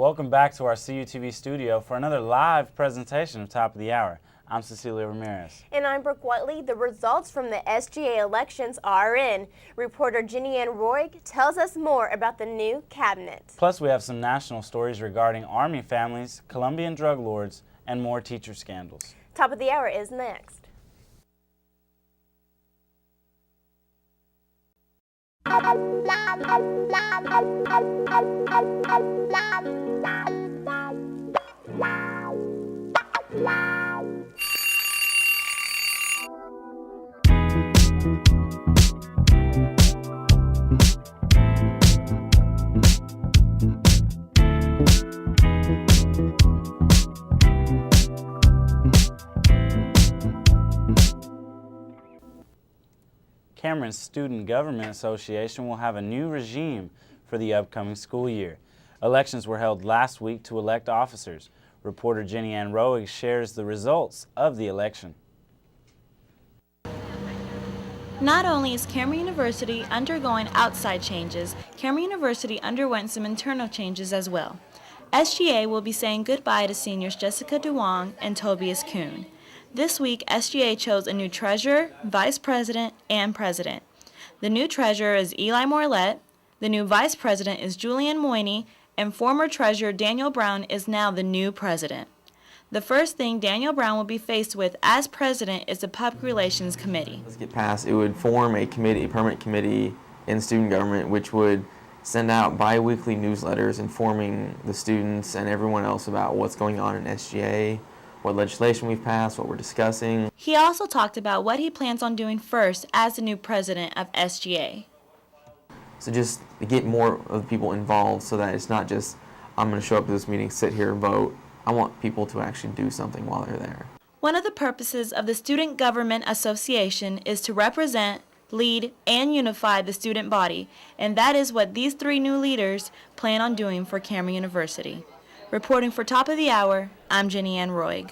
Welcome back to our CUTV studio for another live presentation of Top of the Hour. I'm Cecilia Ramirez. And I'm Brooke Whiteley. The results from the SGA elections are in. Reporter Jenny Ann Roig tells us more about the new cabinet. Plus, we have some national stories regarding Army families, Colombian drug lords, and more teacher scandals. Top of the Hour is next. Cameron's Student Government Association will have a new regime for the upcoming school year. Elections were held last week to elect officers. Reporter Jenny Ann Roig shares the results of the election. Not only is Cameron University undergoing outside changes, Cameron University underwent some internal changes as well. SGA will be saying goodbye to seniors Jessica DeWong and Tobias Kuhn. This week, SGA chose a new treasurer, vice president, and president. The new treasurer is Eli Morlett, the new vice president is Julian Moyney, and former treasurer Daniel Brown is now the new president. The first thing Daniel Brown will be faced with as president is the Public Relations Committee. Let's get passed. It would form a committee, a permanent committee in student government, which would send out bi-weekly newsletters informing the students and everyone else about what's going on in SGA, what legislation we've passed, what we're discussing. He also talked about what he plans on doing first as the new president of SGA. So just to get more of the people involved so that it's not just, I'm going to show up to this meeting, sit here, vote. I want people to actually do something while they're there. One of the purposes of the Student Government Association is to represent, lead, and unify the student body, and that is what these three new leaders plan on doing for Cameron University. Reporting for Top of the Hour, I'm Jenny Ann Roig.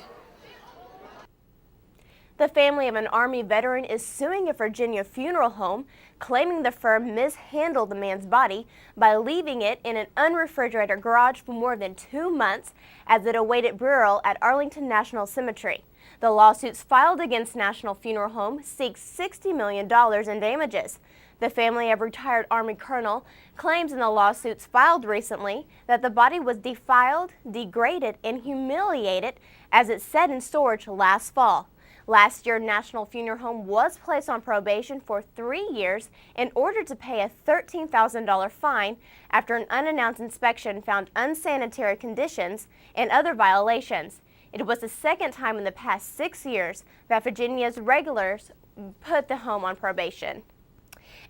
The family of an Army veteran is suing a Virginia funeral home, claiming the firm mishandled the man's body by leaving it in an unrefrigerated garage for more than 2 months as it awaited burial at Arlington National Cemetery. The lawsuits filed against National Funeral Home seek $60 million in damages. The family of retired Army colonel claims in the lawsuits filed recently that the body was defiled, degraded, and humiliated as it sat in storage last fall. Last year, National Funeral Home was placed on probation for 3 years in order to pay a $13,000 fine after an unannounced inspection found unsanitary conditions and other violations. It was the second time in the past 6 years that Virginia's regulars put the home on probation.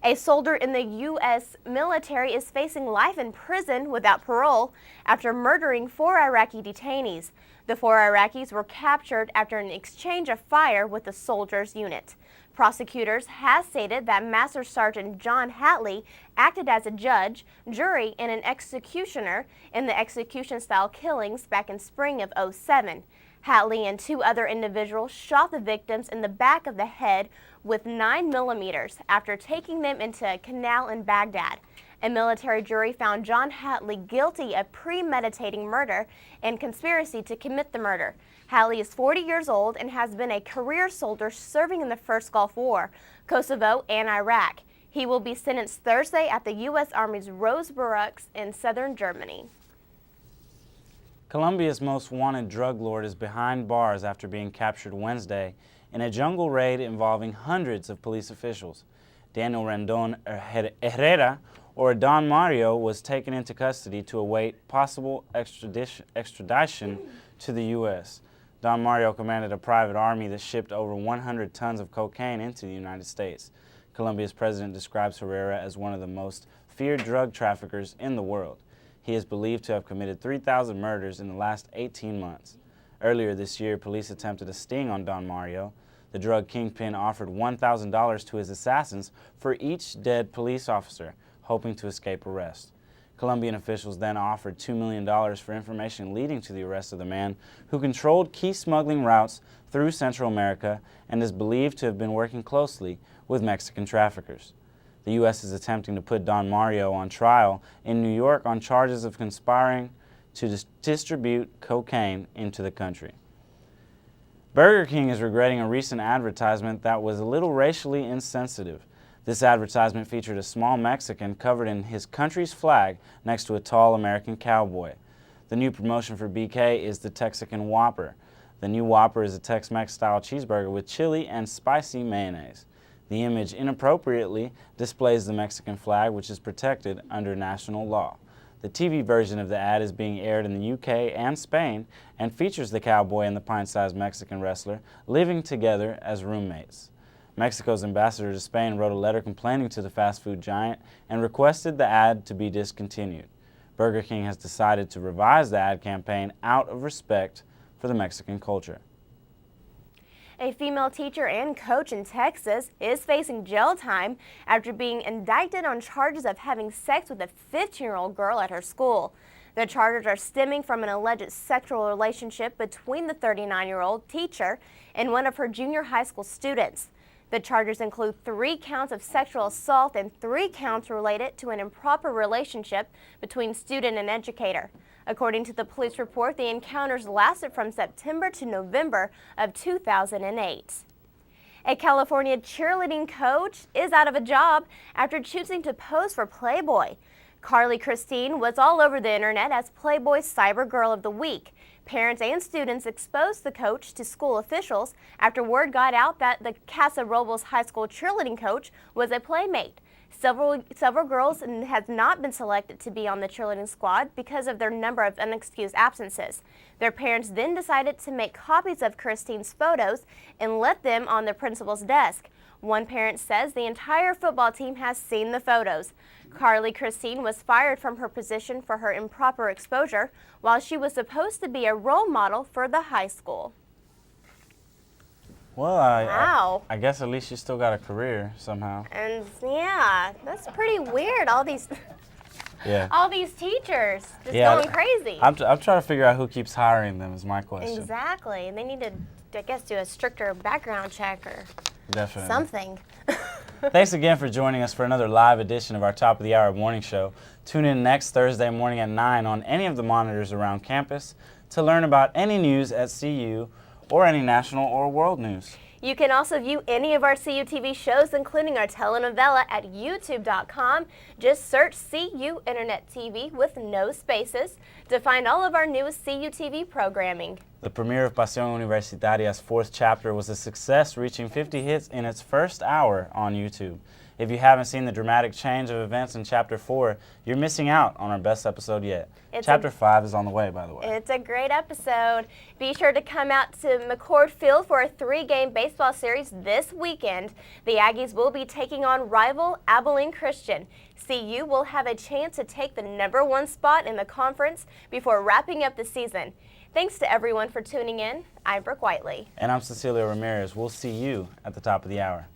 A soldier in the U.S. military is facing life in prison without parole after murdering 4 Iraqi detainees. The 4 Iraqis were captured after an exchange of fire with the soldiers' unit. Prosecutors have stated that Master Sergeant John Hatley acted as a judge, jury, and an executioner in the execution-style killings back in spring of '07. Hatley and 2 other individuals shot the victims in the back of the head with 9mm after taking them into a canal in Baghdad. A military jury found John Hatley guilty of premeditating murder and conspiracy to commit the murder. Hatley is 40 years old and has been a career soldier serving in the First Gulf War, Kosovo, and Iraq. He will be sentenced Thursday at the U.S. Army's Rose Barracks in southern Germany. Colombia's most wanted drug lord is behind bars after being captured Wednesday in a jungle raid involving hundreds of police officials. Daniel Rendon Herrera, or Don Mario, was taken into custody to await possible extradition to the U.S. Don Mario commanded a private army that shipped over 100 tons of cocaine into the United States. Colombia's president describes Herrera as one of the most feared drug traffickers in the world. He is believed to have committed 3,000 murders in the last 18 months. Earlier this year, police attempted a sting on Don Mario. The drug kingpin offered $1,000 to his assassins for each dead police officer, hoping to escape arrest. Colombian officials then offered $2 million for information leading to the arrest of the man who controlled key smuggling routes through Central America and is believed to have been working closely with Mexican traffickers. The U.S. is attempting to put Don Mario on trial in New York on charges of conspiring to distribute cocaine into the country. Burger King is regretting a recent advertisement that was a little racially insensitive. This advertisement featured a small Mexican covered in his country's flag next to a tall American cowboy. The new promotion for BK is the Texican Whopper. The new Whopper is a Tex-Mex style cheeseburger with chili and spicy mayonnaise. The image inappropriately displays the Mexican flag, which is protected under national law. The TV version of the ad is being aired in the UK and Spain and features the cowboy and the pint-sized Mexican wrestler living together as roommates. Mexico's ambassador to Spain wrote a letter complaining to the fast food giant and requested the ad to be discontinued. Burger King has decided to revise the ad campaign out of respect for the Mexican culture. A female teacher and coach in Texas is facing jail time after being indicted on charges of having sex with a 15-year-old girl at her school. The charges are stemming from an alleged sexual relationship between the 39-year-old teacher and one of her junior high school students. The charges include 3 counts of sexual assault and 3 counts related to an improper relationship between student and educator. According to the police report, the encounters lasted from September to November of 2008. A California cheerleading coach is out of a job after choosing to pose for Playboy. Carly Christine was all over the internet as Playboy's Cyber Girl of the Week. Parents and students exposed the coach to school officials after word got out that the Casa Robles High School cheerleading coach was a playmate. Several girls have not been selected to be on the cheerleading squad because of their number of unexcused absences. Their parents then decided to make copies of Christine's photos and left them on the principal's desk. One parent says the entire football team has seen the photos. Carly Christine was fired from her position for her improper exposure, while she was supposed to be a role model for the high school. Well, Wow. I guess at least you still got a career somehow. And yeah, that's pretty weird. All these teachers just going crazy. I'm trying to figure out who keeps hiring them is my question. Exactly. They need to, I guess, do a stricter background check or Definitely. something. Thanks again for joining us for another live edition of our Top of the Hour morning show. Tune in next Thursday morning at 9 on any of the monitors around campus to learn about any news at CU or any national or world news. You can also view any of our CUTV shows, including our telenovela, at youtube.com. Just search CU Internet TV with no spaces to find all of our newest CUTV programming. The premiere of Pasión Universitaria's 4th chapter was a success, reaching 50 hits in its first hour on YouTube. If you haven't seen the dramatic change of events in Chapter 4, you're missing out on our best episode yet. Chapter 5 is on the way, by the way. It's a great episode. Be sure to come out to McCord Field for a 3-game baseball series this weekend. The Aggies will be taking on rival Abilene Christian. CU will have a chance to take the #1 spot in the conference before wrapping up the season. Thanks to everyone for tuning in. I'm Brooke Whiteley. And I'm Cecilia Ramirez. We'll see you at the top of the hour.